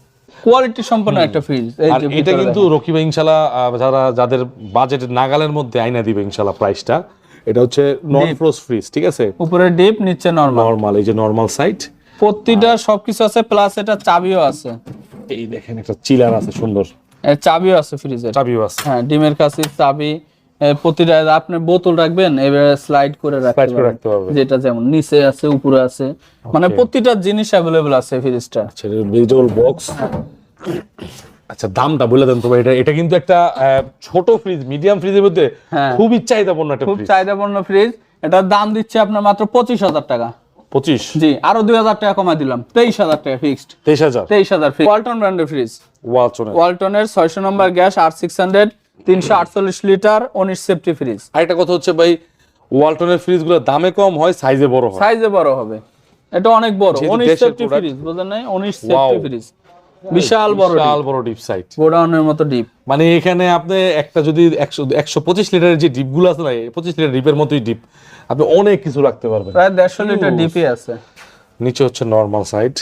কোয়ালিটি সম্পন্ন একটা ফ্রিজ। আর এটা কিন্তু রকি ভাই ইনশাআল্লাহ যাদের বাজেটের নাগালের মধ্যে আইনা দিবে ইনশাআল্লাহ প্রাইসটা। এটা হচ্ছে নন ফ্রোস্ট ফ্রিজ, ঠিক আছে, উপরে ডিপ, নিচে নরমাল। এই যে নরমাল সাইড, প্রতিটা সবকিছু আছে, প্লাস এটা চাবিও আছে। এই দেখেন, একটা চিলার আছে সুন্দর, চাবিও আছে ফ্রিজের, চাবিও আছে। হ্যাঁ, ডিমের কাছে চাবি। প্রতিটা আপনি বোতল রাখবেন, এবারে স্লাইড করে রাখতে পারবেন, যেটা যেমন নিচে আছে উপরে আছে, মানে প্রতিটা জিনিস अवेलेबल আছে ফ্রিজটা। আচ্ছা, ভেজিটেবল বক্স, আচ্ছা দামটা বলে দেন তো ভাই। এটা কিন্তু একটা ছোট ফ্রিজ, মিডিয়াম ফ্রিজের মধ্যে খুবই চাহিদাপূর্ণ একটা খুব ফ্রিজ। চাহিদাপূর্ণ ফ্রিজ। এটার দাম দিচ্ছে আপনার মাত্র 25,000 টাকা। 25? জি, আরো 2,000 টাকা কমাই দিলাম, 23,000 টাকা ফিক্সড। 23,000 ফ্রি। ওয়ালটন ব্র্যান্ডের ফ্রিজ। ওয়ালটনের 600 নম্বর gas R600 348 litre 19 CFT fridge. আরেকটা কথা হচ্ছে ভাই, ওয়ালটনের ফ্রিজগুলো দামে কম হয়, সাইজে বড় হয়। সাইজে বড় হবে, এটা অনেক বড় 19 সেফটি ফ্রিজ, বুঝলেন না? 19 সেফটি ফ্রিজ, বিশাল বড় ডিপ সাইজ, গোডাউনের মতো ডিপ। মানে এখানে আপনি একটা যদি 125 লিটারের যে ডিপগুলো আছে না, 25 লিটার ডিপের মতোই ডিপ, আপনি অনেক কিছু রাখতে পারবেন। প্রায় 150 লিটার ডিপি আছে। নিচে হচ্ছে নরমাল সাইড।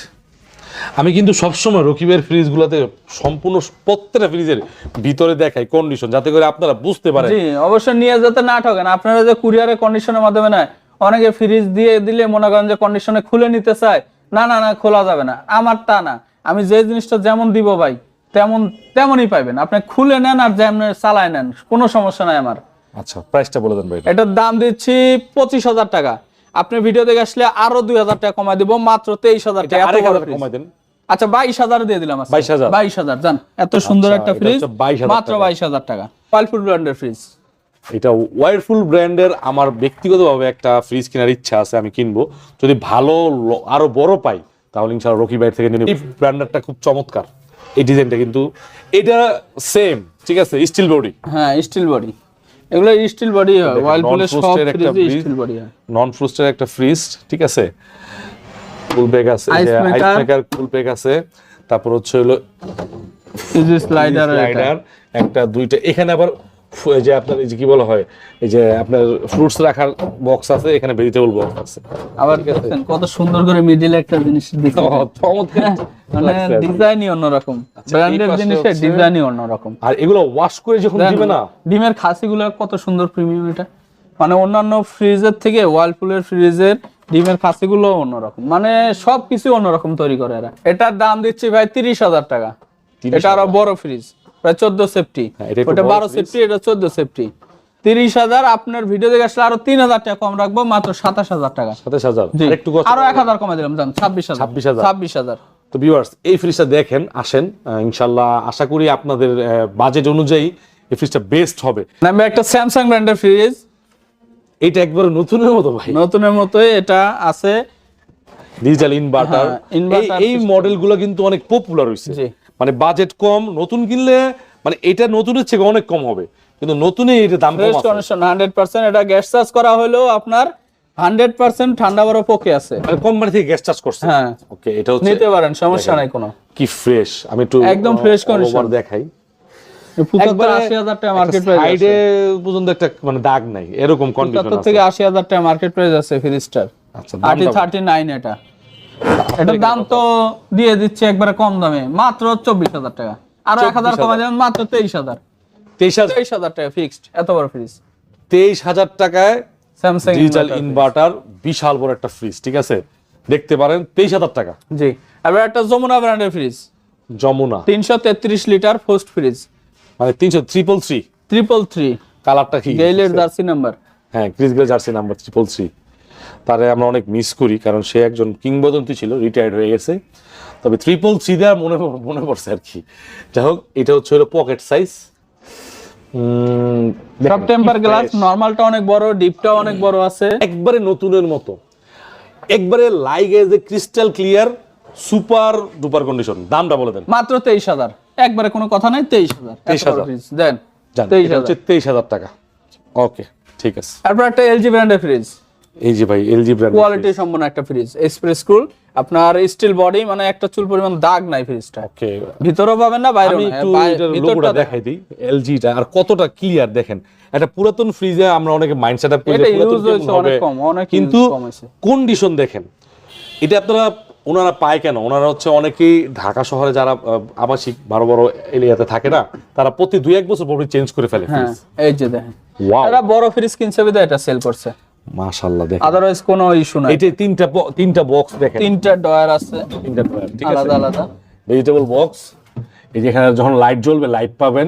আমি কিন্তু সবসময় রকিবের ফ্রিজগুলোতে সম্পূর্ণ প্রত্যেকটা ফ্রিজের ভিতরে দেখাই কন্ডিশন, যাতে করে আপনারা বুঝতে পারেন। জি, অবশ্যই নিয়ে যেতে না ঠকেন। আপনারা যে কুরিয়ারে কন্ডিশনের মাধ্যমে নেয়, অনেকে ফ্রিজ দিয়ে দিলে মনে করেন যে কন্ডিশনে খুলে নিতে চায়, না না না খোলা যাবে না। আমার তা না, আমি যে জিনিসটা যেমন দিব ভাই তেমনই পাইবেন। আপনি খুলে নেন আর যেমন চালায় নেন, কোনো সমস্যা নাই আমার। আচ্ছা, প্রাইসটা বলে দেন ভাই। এটার দাম দিচ্ছি 25,000 টাকা। আপনি ভিডিও দেখে আসলে আরো 2,000 টাকা কমাই দিব, মাত্র 23,000 টাকা। কমাই দেন। আচ্ছা 22,000 দিয়ে দিলাম। 22,000 জান, এত সুন্দর একটা ফ্রিজ মাত্র 22,000 টাকা। ওয়াইরফুল ব্র্যান্ডের ফ্রিজ। এটা ওয়াইরফুল ব্র্যান্ডের আমার ব্যক্তিগতভাবে একটা ফ্রিজ কেনার ইচ্ছা আছে, আমি কিনবো। যদি ভালো আরো বড় পাই তাহলে ইনশাআল্লাহ রকি ভাই থেকে নিয়ে। এই ব্র্যান্ডারটা খুব চমৎকার, এই ডিজাইনটা কিন্তু এটা সেম, ঠিক আছে, স্টিল বডি। হ্যাঁ, স্টিল বডি, এগুলো স্টিল বডি হয়। ওয়াইরফুলের সব ফ্রিজে স্টিল বডি হয়। নন ফ্রস্টের একটা ফ্রিজ, ঠিক আছে। কুল প্যাক আছে, আইস মেকার কুল প্যাক আছে। তারপর হচ্ছে হলো ইজি স্লাইডার একটা দুইটা। এখানে আবার যে আপনার এই যে কি বলা হয়, এই যে আপনার ফ্রুটস রাখার বক্স আছে, এখানে ভেজিটেবল বক্স আছে। আবার দেখেন কত সুন্দর করে মিডলে একটা জিনিস দিছে, চমৎকার, মানে ডিজাইনই অন্যরকম, ব্র্যান্ডের জিনিসের ডিজাইনই অন্যরকম। আর এগুলো ওয়াশ করে যখন দিবে না, ডিমের খাসিগুলো কত সুন্দর প্রিমিয়াম। এটা মানে অন্যান্য ফ্রিজের থেকে ওয়ালপুলের ফ্রিজের ডিমের খাসিগুলো অন্যরকম, মানে সবকিছু অন্যরকম তৈরি করে এরা। এটার দাম দিচ্ছি ভাই 30,000 টাকা। এটা আরো বড় ফ্রিজ, প্রায় 14 সেফটি। ওটা 12 সেফটি, এটা 14 সেফটি। 30,000। আপনার ভিডিও দেখে আসলে আরো 3,000 টাকা কম রাখবো, মাত্র 27,000 টাকা। 27,000 একটু আরো 1,000 কমে দিলাম, জান 26,000। তো ভিউয়ার্স, এই ফ্রিজটা দেখেন, আসেন ইনশাআল্লাহ। আশা করি আপনাদের বাজেট অনুযায়ী এই ফ্রিজটা বেস্ট হবে। আমি একটা স্যামসাং ব্র্যান্ডের ফ্রিজ, এটা একবারে নতুনের মতো ভাই, নতুনের মতোই এটা আছে। Digital inverter. এই মডেলগুলো কিন্তু অনেক পপুলার হইছে, মানে বাজেট কম, নতুন কিনলে মানে এটা নতুনের থেকে অনেক কম হবে, কিন্তু নতুনে এটা দাম কম আছে। 100%। এটা গ্যাস চার্জ করা হলো আপনার 100% ঠান্ডা বরফ ওকে আছে, মানে কোম্পানি থেকে গ্যাস চার্জ করছে। হ্যাঁ ওকে, এটা হচ্ছে নিতে পারেন, সমস্যা নাই কোনো। কি ফ্রেশ, আমি একটু একদম ফ্রেশ কন্ডিশন দেখাই। একবার 80,000 টাকা মার্কেট প্রাইস আছে, সাইডে পর্যন্ত একটা মানে দাগ নাই, এরকম কন্ডিশন আছে। 70 থেকে 80,000 টাকা মার্কেট প্রাইস আছে ফ্রিজটার। আচ্ছা, 39 এটা। এটার দাম তো দিয়ে দিচ্ছে একবারে কম দামে, মাত্র 24,000 টাকা। আরো 1,000 কমে দেন, মাত্র 23,000। 23,000 টাকা ফিক্সড, এত বড় ফ্রিজ। 23,000 টাকায় স্যামসাং ডিজিটাল ইনভার্টার, বিশাল বড় একটা ফ্রিজ, ঠিক আছে, দেখতে পারেন। 23,000 টাকা। জি। আবার একটা যমুনা ব্র্যান্ডের fridge, Jamuna 333 litre post fridge, মানে 333 কালারটা কি গেইলের জার্সি নাম্বার। হ্যাঁ, ক্রিস গেল জার্সি নাম্বার 333। তারে আমরা অনেক মিস করি, কারণ সে একজন কিংবদন্তি ছিল, রিটায়ার্ড হয়ে গেছে। তবে 333 দেওয়া মনে পড়ছে আর কি। যাই হোক, এটা হচ্ছে হলো পকেট সাইজ। সব টেম্পার গ্লাস, নরমালটা অনেক বড়, ডিপটা অনেক বড় আছে, একবারে নতুনের মতো, একবারে like as a crystal clear, super duper condition. দামটা বলে দেন। মাত্র 23,000, একবারে কোনো কথা নাই, 23,000। 23,000 দেন, 23,000 টাকা। ওকে, ঠিক আছে। তারপর একটা এলজি ব্র্যান্ডের ফ্রিজ, এই যে ভাই এলজি ব্র্যান্ড, কোয়ালিটি সম্পন্ন একটা ফ্রিজ, এক্সপ্রেস কুল, আপনার স্টিল বডি, মানে একটা চুল পরিমাণ দাগ নাই ফ্রিজটা। ওকে, ভিতরও পাবেন না বাইরেও না। আমি একটু এটার লোগোটা দেখাই দিই, এলজিটা আর কতটা ক্লিয়ার দেখেন। একটা পুরাতন ফ্রিজে আমরা অনেকে মাইন্ড সেটআপ করে কিন্তু কন্ডিশন দেখেন। এটা আপনারা ওনারা পায় কেন? ওনারা হচ্ছে অনেকেই ঢাকা শহরে যারা আবাসিক বড় বড় এরিয়াতে থাকে না, তারা প্রতি 2-1 বছর পর চেঞ্জ করে ফেলে ফ্রিজ। এই যে দেখেন, এরা বড় ফ্রিজ কিনছে বিধায় এটা সেল করছে। মাশাআল্লাহ, দেখেন, আদারওয়াইজ কোনো ইস্যু নাই। এটা তিনটা বক্স দেখেন, তিনটা ডয়ার আছে, ঠিক আছে, আলাদা আলাদা ভেজিটেবল বক্স। এই যে এখানে যখন লাইট জ্বলবে, লাইট পাবেন।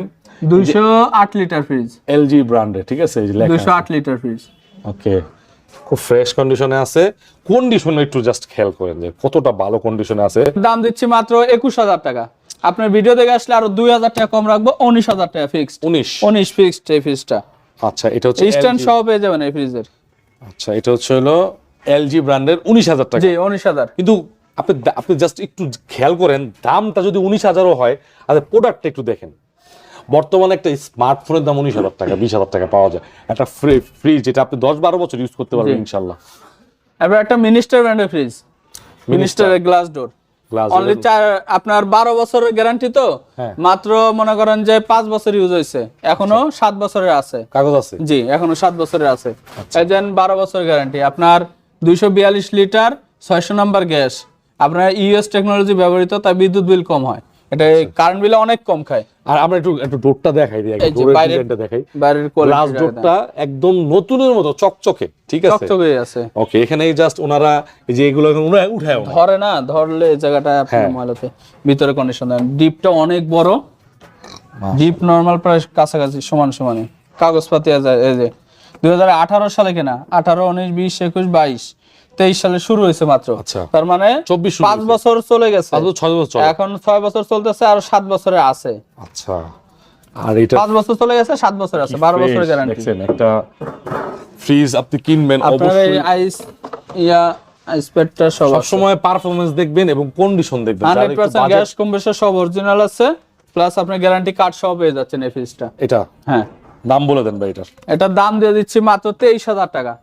208 লিটার ফ্রিজ, এলজি ব্র্যান্ডে, ঠিক আছে, এই যে লেখা 208 লিটার ফ্রিজ। ওকে, খুব ফ্রেশ কন্ডিশনে আছে। কন্ডিশন একটু জাস্ট খেয়াল করেন যে কতটা ভালো কন্ডিশনে আছে। দাম দিচ্ছি মাত্র 21,000 টাকা। আপনার ভিডিও দেখে আসলে আরো 2000 টাকা কম রাখবো, 19000 টাকা ফিক্সড। 19 ফিক্সড এই ফ্রিজটা। আচ্ছা, এটা হচ্ছে স্ট্যান্ড সহ পেয়ে যাবেন এই ফ্রিজের। আচ্ছা, এটা হচ্ছে হলো এলজি ব্র্যান্ডের 19000 টাকা। জি 19000। কিন্তু আপনি জাস্ট একটু খেয়াল করেন, দামটা যদি 19000ও হয়, আর প্রোডাক্টটা একটু দেখেন। বর্তমানে একটা স্মার্টফোনের দাম 19000 টাকা, 20000 টাকা পাওয়া যায়। একটা ফ্রিজ যেটা আপনি 10-12 বছর ইউজ করতে পারবেন ইনশাআল্লাহ। এবার একটা মিনিস্টার ব্র্যান্ডের ফ্রিজ, মিনিস্টারের গ্লাস ডোর, অনলি আপনার 12 বছরের গ্যারান্টি তো, মাত্র মনে করেন যে 5 বছর ইউজ হয়েছে, এখনো 7 বছরের আছে, কাগজ আছে। জি এখনো 7 বছরের আছে। এই দেন 12 বছরের গ্যারান্টি। আপনার 242 লিটার 600 নাম্বার গ্যাস, আপনার ইউএস টেকনোলজি ব্যবহৃত, তাই বিদ্যুৎ বিল কম হয়। এটা কারেন্ট বিল অনেক কম খায়। আর আমরা একটু ডোরটা দেখাই দিই, ডোরের ডিজাইনটা দেখাই। বাইরের গ্লাস ডোরটা একদম নতুনের মতো চকচকে, ঠিক আছে, চকচকে আছে। ওকে, এখানে জাস্ট ওনারা এই যে এগুলো উঠায় ধরে না, ধরলে এই জায়গাটা আপনার ময়লাতে। ভিতরে কন্ডিশন দেন, ডিপটা অনেক বড়, ডিপ নরমাল প্রায় কাছাকাছি সমানই। কাগজপাতি আছে, এই যে 2018 সালে কেনা, 18, 19, 20, 21, 22, 23 সালে শুরু হয়েছে মাত্র। তার মানে 5 বছর চলে গেছে, 6 বছর, এখন 6 বছর চলতেছে, আর 7 বছরে আছে। আচ্ছা, আর এটা 5 বছর চলে গেছে, 7 বছর আছে, 12 বছরের গ্যারান্টি। দেখছেন একটা ফ্রিজ আপনি কিনবেন, অবশ্যই আইস প্যাডটা সব সময় পারফরম্যান্স দেখবেন এবং কন্ডিশন দেখবেন। 100% গ্যাস কম্প্রেসর সব অরিজিনাল আছে, প্লাস আপনি গ্যারান্টি কার্ড সহ পেয়ে যাচ্ছেন এই ফ্রিজটা। এটা হ্যাঁ, দাম বলে দেন ভাই এটার। এটার দাম দিয়ে দিচ্ছি মাত্র 23000 টাকা।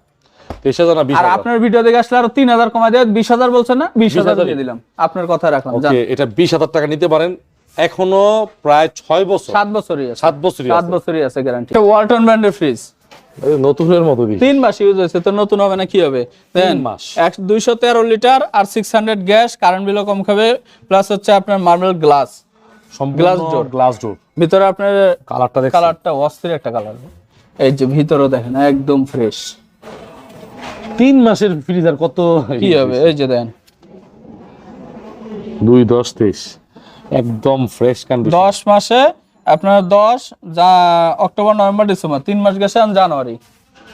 23000 না 20000? আর আপনার ভিডিও দেখে আসলে আরো 3000 কমাই দেন। 20000 বলছেন না, 20000 দিয়ে দিলাম, আপনার কথা রাখলাম। ওকে, এটা 20000 টাকা নিতে পারেন। এখনো প্রায় 6 বছর, 7 বছরই আছে, 7 বছরই আছে গ্যারান্টি। ওয়ালটন ব্র্যান্ডের ফ্রিজ, নতুনের মতো দিই। 3 মাস ইউজ হয়েছে, তো নতুন হবে না কি হবে? 3 মাস, 213 লিটার আর 600 গ্যাস, কারেন্ট বিলও কম খাবে, প্লাস হচ্ছে আপনার মার্বেল গ্লাস, গ্লাস ডোর। ভিতরে আপনার কালারটা দেখেন, কালারটা অস্থির একটা কালার। এই যে ভিতরে দেখেন একদম ফ্রেশ। 3 মাসের ফ্রিজ আর কত কি হবে? এই যে দেখেন 2, 10, 23 একদম ফ্রেশ কন্ডিশন। 10 মাসে আপনার 10 যা অক্টোবর, নভেম্বর, ডিসেম্বর, 3 মাস গেছে, আর জানুয়ারি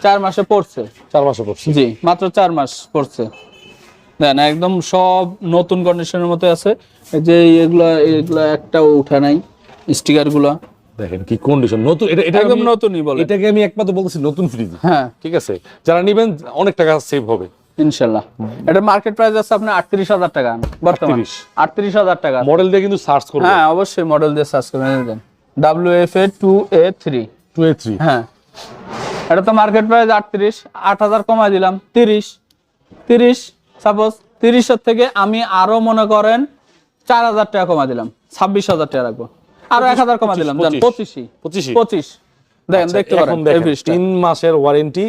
4 মাসে পড়ছে। 4 মাসে পড়ছে, জি মাত্র 4 মাস পড়ছে। দেখেন একদম সব নতুন কন্ডিশনের মতো আছে। এই যে এগুলা একটাও উঠা নাই, স্টিকার গুলা দেখেন কি কন্ডিশন, নতুন। এটা একদম নতুনই বলে, এটাকে আমি একমাত্র বলছি নতুন ফ্রিজ। হ্যাঁ ঠিক আছে, যারা নেবেন অনেক টাকা সেভ হবে ইনশাআল্লাহ। এটা মার্কেট প্রাইস আছে আপনার 38000 টাকা বর্তমানে, 38000 টাকা। মডেল দিয়ে কিন্তু সার্চ করবেন। হ্যাঁ অবশ্যই মডেল দিয়ে সার্চ করবেন। দেন WFA 2A3। হ্যাঁ, এটা তো মার্কেট প্রাইস 38, 8000 কমাই দিলাম 30। সাপোজ 30 এর থেকে আমি আরো মনে করেন 4000 টাকা কমাই দিলাম, 26000 টাকা রাখবো, আরো 1000 কমাই দিলাম, জান 25। দেখেন দেখতে পারেন, 3 মাসের ওয়ারেন্টি,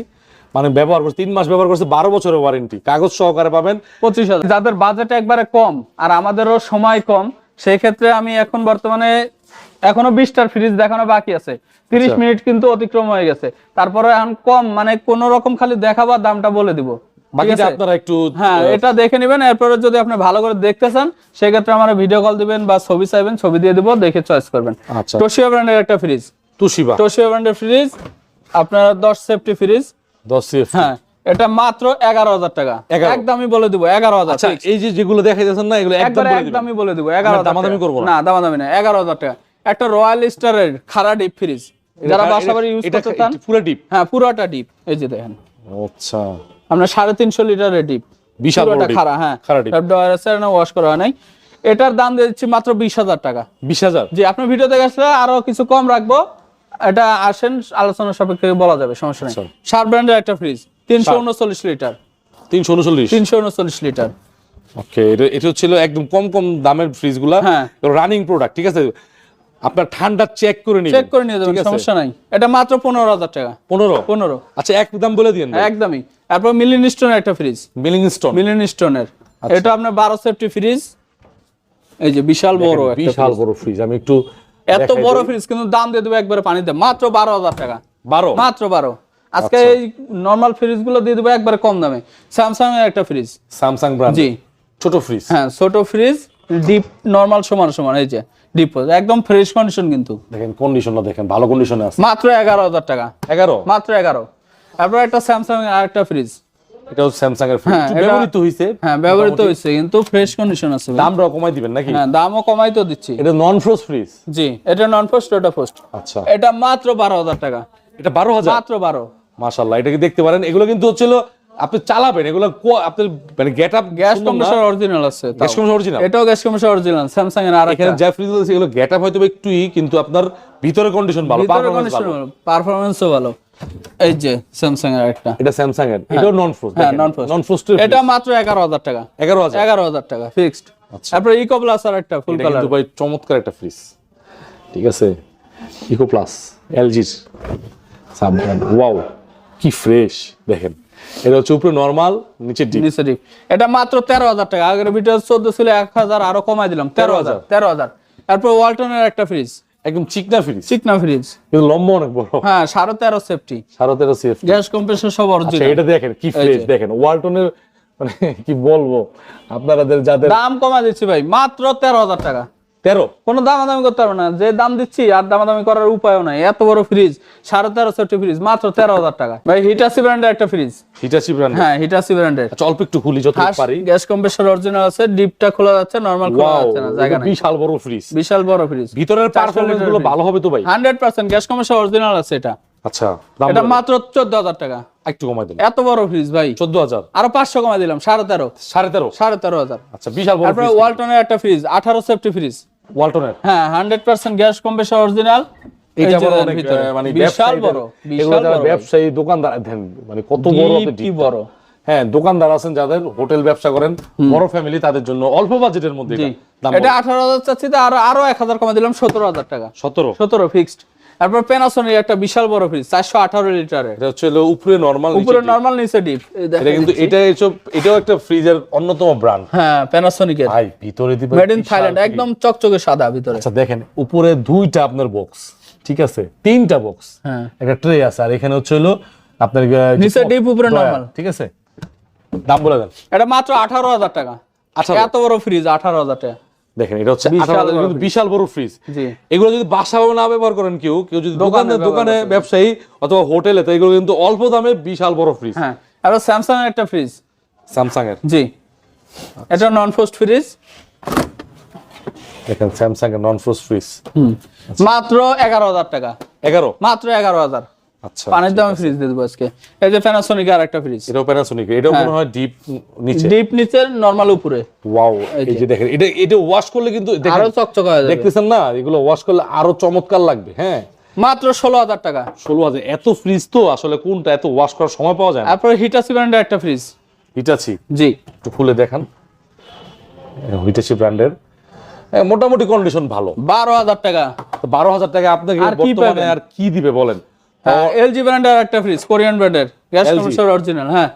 মানে ব্যবহার করছে 3 মাস ব্যবহার করছে, 12 বছরের ওয়ারেন্টি, কাগজ সহকারে পাবেন 25000। যাদের বাজেট একবারে কম আর আমাদেরও সময় কম, সেই ক্ষেত্রে আমি এখন বর্তমানে এখনো 20টার ফ্রিজ দেখানো বাকি আছে, 30 মিনিট কিন্তু অতিক্রম হয়ে গেছে। তারপরে এখন কম মানে কোন রকম খালি দেখাবো, দামটা বলে দিব, বাকিটা আপনারা একটু এটা দেখে নেবেন। এরপরে যদি আপনি ভালো করে দেখতে চান, সেই ক্ষেত্রে আমার ভিডিও কল দিবেন বা ছবি চাইবেন, ছবি দিয়ে দিব, দেখে চয়েস করবেন। আচ্ছা, তোশিবা ব্র্যান্ডের একটা ফ্রিজ, তোশিবা ব্র্যান্ডের ফ্রিজ আপনার 10 সেফটি ফ্রিজ, 10 সেফটি। হ্যাঁ, এটা মাত্র 11000 টাকা, একদমই বলে দিব 11000। আচ্ছা, এই যে যেগুলো দেখাই যাচ্ছেন না, এগুলো একদমই বলে দিব 11000, দামাদামি করব না, দামাদামি না, 11000 টাকা। একটা রয়্যাল স্টারের খাড়া ডিপ ফ্রিজ, যারা বাসাবাড়ি ইউজ করতে চান, পুরো ডিপ, হ্যাঁ পুরোটা ডিপ। এই যে দেখেন, আচ্ছা, আপনার 350 লিটারের ডিপ, বিশাল বড় ডিপ, খাড়া, হ্যাঁ ওয়াশ করা হয় নাই। এটার দাম দিচ্ছি মাত্র 20000 টাকা। 20000? জি, আপনার ভিডিও দেখে আসলে আরো কিছু কম রাখবো, এটা আসেন আলোচনা সাপেক্ষে বলা যাবে, সমস্যা নেই। শার্প ব্র্যান্ডের একটা ফ্রিজ, 339 লিটার। 339 লিটার। ওকে, এটা ছিল একদম কম দামের ফ্রিজগুলা, রানিং প্রোডাক্ট, ঠিক আছে, আপনার ঠান্ডা চেক করে নিয়ে যাবেন, সমস্যা নাই। এটা মাত্র 15000 টাকা। 15। আচ্ছা, একদম বলে দিন একদমই। তারপর মিলিনস্টোনের একটা ফ্রিজ, মিলিনস্টোনের, এটা আপনার 12 সেফটি ফ্রিজ। এই যে বিশাল বড় ফ্রিজ, আমি একটু এত বড় ফ্রিজ, কিন্তু দাম দিয়ে দেবো একবারে পানিতে, মাত্র 12000 টাকা। 12? মাত্র 12। আজকে এই নরমাল ফ্রিজ গুলো দিয়ে দেবো একবারে কম দামে। স্যামসাং এর একটা ফ্রিজ, স্যামসাং ব্র্যান্ড, জি, ছোট ফ্রিজ, হ্যাঁ ছোট ফ্রিজ, ডিপ নরমাল সমান। এই যে ডিপ, একদম ফ্রেশ কন্ডিশন, কিন্তু দেখেন কন্ডিশনটা দেখেন, ভালো কন্ডিশনে আছে, মাত্র 11000 টাকা। 11? মাত্র 11। তারপর একটা স্যামসাং এর আরেকটা ফ্রিজ, এটাও স্যামসাং এর ফ্রিজ, ব্যবহৃত হইছে। হ্যাঁ ব্যবহৃত হইছে, কিন্তু ফ্রেশ কন্ডিশন আছে ভাই। দামটাও কমাই দিবেন নাকি? হ্যাঁ দামও কমাই তো দিচ্ছি। এটা নন ফ্রোস্ট ফ্রিজ? জি, এটা নন ফ্রোস্ট, ওটা ফ্রোস্ট। আচ্ছা, এটা মাত্র 12,000 টাকা। এটা 12,000? মাত্র 12। মাশাআল্লাহ, এটা কি দেখতে পারেন, এগুলো কিন্তু হচ্ছিল আপনি চালাবেন, এগুলো আপনার মানে গেটআপ গ্যাস কম্প্রেসর অরিজিনাল আছে, গ্যাস কম্প্রেসর অরিজিনাল, এটাও গ্যাস কম্প্রেসর অরিজিনাল স্যামসাং এর। আর এখানে যা ফ্রিজ আছে এগুলো গেটআপ হয়তো একটুই, কিন্তু আপনার ভিতরে কন্ডিশন ভালো, পারফরম্যান্সও ভালো। এই যে স্যামসাং এর একটা, এটা স্যামসাং এর, এটাও নন ফ্রোস্ট। হ্যাঁ নন ফ্রোস্ট, নন ফ্রোস্ট এটা মাত্র 11,000 টাকা। 11,000 টাকা ফিক্সড। তারপর ইকো প্লাস আর একটা ফুল কালার, কিন্তু ভাই চমৎকার একটা ফ্রিজ, ঠিক আছে, ইকো প্লাস এলজির সাব ব্র্যান্ড। ওয়াও কি ফ্রেশ, দেখেন এটা হচ্ছে উপরে নরমাল, নিচে ডিপ। নিচে ডিপ। এটা মাত্র 13,000 টাকা। আগের ভিডিও 14 ছিল, 1,000 আরো কমাই দিলাম, 13,000। তারপর ওয়ালটনের একটা ফ্রিজ, একদম চিকনা ফ্রিজ, চিকনা ফ্রিজ, কিন্তু লম্বা অনেক বড়। হ্যাঁ 13.5 সেফটি, 13.5 সেফটি, গ্যাস কম্প্রেসর সব অরিজিনাল। এটা দেখেন কি ফ্রেশ, দেখেন ওয়ালটনের, মানে কি বলবো আপনাদের, যাদের দাম কমা দিচ্ছি ভাই, মাত্র 13,000 টাকা। 13, কোনো দামাদামি করতে পারবে না, যে দাম দিচ্ছি আর দামাদামি করার উপায়ও নাই। এত বড় ফ্রিজ, 13.5 সেফটি ফ্রিজ, মাত্র 13,000 টাকা। ভাই হিটাচি ব্র্যান্ডের একটা ফ্রিজ, হিটাচি ব্র্যান্ড। হ্যাঁ হিটাচি ব্র্যান্ডের। আচ্ছা অল্প একটু খুলি যত পারি। গ্যাস কম্প্রেসর অরিজিনাল আছে, ডিপটা খোলা যাচ্ছে, নরমাল খোলা যাচ্ছে না, জায়গা নাই। বিশাল বড় ফ্রিজ, বিশাল বড় ফ্রিজ। ভিতরের পারফরম্যান্স গুলো ভালো হবে তো ভাই? 100% গ্যাস কম্প্রেসর অরিজিনাল আছে এটা। আচ্ছা, এটা মাত্র 14,000 টাকা। একটু কমাই দিন। এত বড় ফ্রিজ ভাই, 14,000, আরো 500 কমাই দিলাম, 13.5। 13,500। আচ্ছা বিশাল বড় তারপর ফ্রিজ। ওয়ালটনের একটা ফ্রিজ, 18 সেফটি ফ্রিজ, ওয়ালটনের, হ্যাঁ 100% গ্যাস কম্প্রেসর অরিজিনাল। এটা বড় অনেক, মানে বিশাল বড়, বিশাল বড় ব্যবসায়ী দোকানদার দেন, মানে কত বড় কি বড়। হ্যাঁ দোকানদার আছেন যাদের হোটেল ব্যবসা করেন, বড় ফ্যামিলি, তাদের জন্য অল্প বাজেটের মধ্যে এটা 18,000 চাচ্ছি, তো আরো 1,000 কমা দিলাম, 17,000 টাকা। 17 ফিক্সড। তারপর প্যানাসোনিক একটা বিশাল বড় ফ্রিজ, 418 লিটারের। এটা হচ্ছে উপরে নরমাল, উপরে নরমাল, নিচে ডিপ। এটা কিন্তু এটাও একটা ফ্রিজের অন্যতম ব্র্যান্ড। হ্যাঁ প্যানাসোনিকের, ভাই ভিতরে দিবেন মেড ইন থাইল্যান্ড, একদম চকচকে সাদা ভিতরে। আচ্ছা দেখেন উপরে 2টা আপনার বক্স, ঠিক আছে, 3টা বক্স, হ্যাঁ একটা ট্রে আছে, আর এখানে হচ্ছে আপনার নিচে ডিপ, উপরে নরমাল, ঠিক আছে। দাম বলে দেন। এটা মাত্র 18,000 টাকা। এত বড় ফ্রিজ 18,000 টাকা। দেখেন এটা হচ্ছে বিশাল বড় ফ্রিজ। জি, এগুলো যদি বাসায় না ব্যবহার করেন, কেউ যদি দোকানে ব্যবসায়ী অথবা হোটেলে, তো এগুলো কিন্তু অল্প দামে বিশাল বড় ফ্রিজ। হ্যাঁ আর স্যামসাং এর একটা ফ্রিজ, স্যামসাং এর, জি এটা নন ফ্রোস্ট ফ্রিজ। দেখেন স্যামসাং এর নন ফ্রোস্ট ফ্রিজ, মাত্র 11,000 টাকা। 11, মাত্র 11,000। আচ্ছা পানির দামে ফ্রিজ দিয়ে দেবো আজকে। এই যে প্যানাসোনিক আর একটা ফ্রিজ, এটাও প্যানাসোনিক, এটাও মনে হয় ডিপ নিচে, ডিপ নিচে, নরমাল উপরে। ওয়াও, এই যে দেখেন এটা ওয়াশ করলে কিন্তু আরো চকচকে হয়ে যাবে, দেখতেছেন না, এগুলো ওয়াশ করলে আরো চমৎকার লাগবে। হ্যাঁ মাত্র 16,000 টাকা। 16,000, এত ফ্রিজ তো আসলে কোনটা এত ওয়াশ করার সময় পাওয়া যায় না। তারপরে হিটাচি ব্র্যান্ডের একটা ফ্রিজ, হিটাচি, জি একটু খুলে দেখান। হিটাচি ব্র্যান্ডের মোটামুটি কন্ডিশন ভালো, 12,000 টাকা। 12,000 টাকা আপনাকে বর্তমানে আর কি দিবে বলেন? এলজি ব্র্যান্ডের একটা ফ্রিজ, কোরিয়ান ব্র্যান্ডের, গ্যাস কম্প্রেসর অরিজিনাল। হ্যাঁ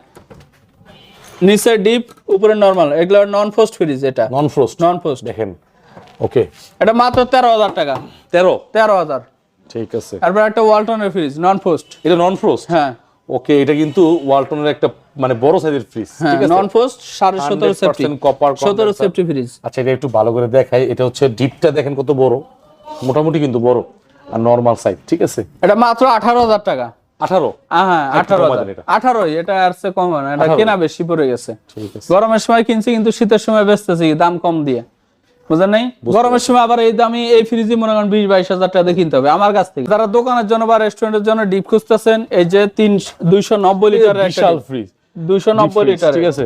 নিচে ডিপ, উপরে নরমাল, এগুলো নন ফ্রোস্ট ফ্রিজ। এটা নন ফ্রোস্ট, নন ফ্রোস্ট দেখেন। ওকে, এটা মাত্র 13,000 টাকা। 13,000। ঠিক আছে। তারপর একটা ওয়ালটনের ফ্রিজ, নন ফ্রোস্ট। এটা নন ফ্রোস্ট, হ্যাঁ ওকে। এটা কিন্তু ওয়ালটনের একটা মানে বড় সাইজের ফ্রিজ, ঠিক আছে, নন frost, 17.5 safety, copper 17 safety fridge. আচ্ছা এটা একটু ভালো করে দেখাই। এটা হচ্ছে ডিপটা দেখেন কত বড়, মোটামুটি কিন্তু বড়, আর নরমাল সাইজ, ঠিক আছে। এটা মাত্র 18,000 টাকা। 18, হ্যাঁ 18, এটা আর সে কম না, এটা কেনা বেশি পড়ে গেছে। ঠিক আছে, গরমের সময় কিনছি, কিন্তু শীতের সময় বেচতেছি দাম কম দিয়ে, বুঝলেন নাই? গরমের সময় আবার এই দামি এই ফ্রিজই মনে করেন 20-22 হাজার টাকা দিয়ে কিনতে হবে আমার কাছ থেকে। যারা দোকানের জন্য বা রেস্টুরেন্টের জন্য ডিপ খুঁজতেছেন, এই যে 290 লিটারের বিশাল ফ্রিজ, 290 লিটার, ঠিক আছে,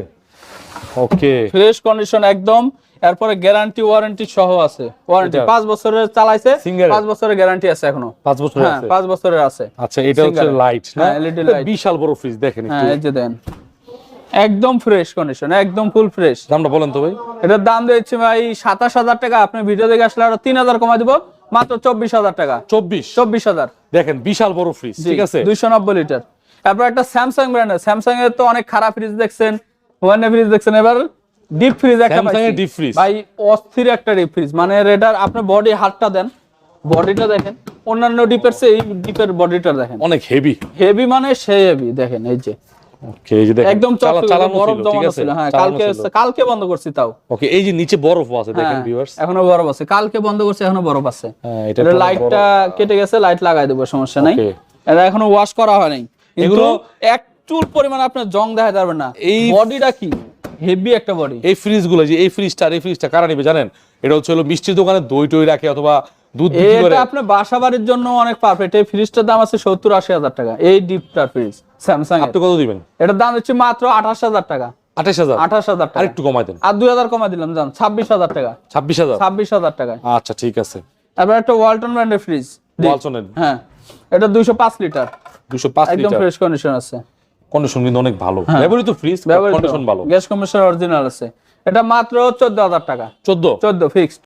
ওকে, ফ্রেশ কন্ডিশন একদম। এরপরে গ্যারান্টি ওয়ারেন্টি সহ আছে, ওয়ারেন্টি 5 বছরের চালাইছে, 5 বছরের গ্যারান্টি আছে এখনো, 5 বছরের আছে, 5 বছরের আছে। আচ্ছা এটা হচ্ছে লাইট না, এলইডি লাইট, বিশাল বড় ফ্রিজ দেখেন একটু। হ্যাঁ এই যে দেন, একদম ফ্রেশ কন্ডিশন, একদম ফুল ফ্রেশ। দামটা বলেন তো ভাই? এটার দাম দিচ্ছি ভাই 27,000 টাকা। আপনি ভিডিও দেখে আসলে আরো 3,000 কমাই দিব, মাত্র 24,000 টাকা। 24,000 দেখেন বিশাল বড় ফ্রিজ, ঠিক আছে, 290 লিটার। তারপর একটা স্যামসাং ব্র্যান্ডের, স্যামসাং এর তো অনেক খারাপ ফ্রিজ দেখছেন, ওয়ানে ফ্রিজ দেখছেন, এবার ডিপ ফ্রিজ একটা স্যামসাং এর ডিপ ফ্রিজ ভাই, অস্থির একটা ডিপ ফ্রিজ। মানে এটার আপনি বডি হাতটা দেন, বডিটা দেখেন, অন্যান্য ডিপের চেয়ে এই ডিপের বডিটা দেখেন অনেক হেভি, হেভি মানে সেই হেভি। দেখেন এই যে, ওকে, এই যে দেখেন একদম চালানো বরফ ছিল, ঠিক জমানো আছে, ছিল। হ্যাঁ কালকে বন্ধ করছি তাও। ওকে, এই যে নিচে বরফ আছে দেখেন ভিউয়ার্স, এখনো বরফ আছে, কালকে বন্ধ করছি, এখনো বরফ আছে। হ্যাঁ এটা লাইটটা কেটে গেছে, লাইট লাগাই দেবো, সমস্যা নাই। এটা এখনো ওয়াশ করা হয় নাই, এগুলো চুল পরিমাণ আপনার জং দেখা যাবে না। এই এই- বডিটা কি হেভি একটা বডি। এই ফ্রিজগুলো যে এই ফ্রিজটা কারা নেবে জানেন? এটা হচ্ছে হলো মিষ্টির দোকানে দই টই রাখে অথবা দুধ বিক্রি করে। এটা আপনার বাসা বাড়ির জন্য অনেক পারফেক্ট। এই ফ্রিজটার দাম আছে 70-80 হাজার টাকা। এই ডিপটার ফ্রিজ স্যামসাং এর। আপনি কত দিবেন? এটার দাম হচ্ছে মাত্র 28,000 টাকা। 28,000? 28,000 টাকা। আরেকটু কমাই দেন। আর 2,000 কমাই দিলাম, জান 26,000 টাকা। 26,000? 26,000 টাকা। আচ্ছা ঠিক আছে। তারপর একটা ওয়ালটন ব্র্যান্ডের ফ্রিজ। ওয়ালটনের হ্যাঁ, এটা 205 লিটার, 205 একদম লিটার। ফ্রেশ কন্ডিশন আছে। কন্ডিশন কিন্তু অনেক ভালো। ব্যবহৃত ফ্রিজ, কন্ডিশন ভালো। গ্যাস কম্প্রেসর অরিজিনাল আছে। এটা মাত্র 14,000 টাকা। 14? 14 ফিক্সড।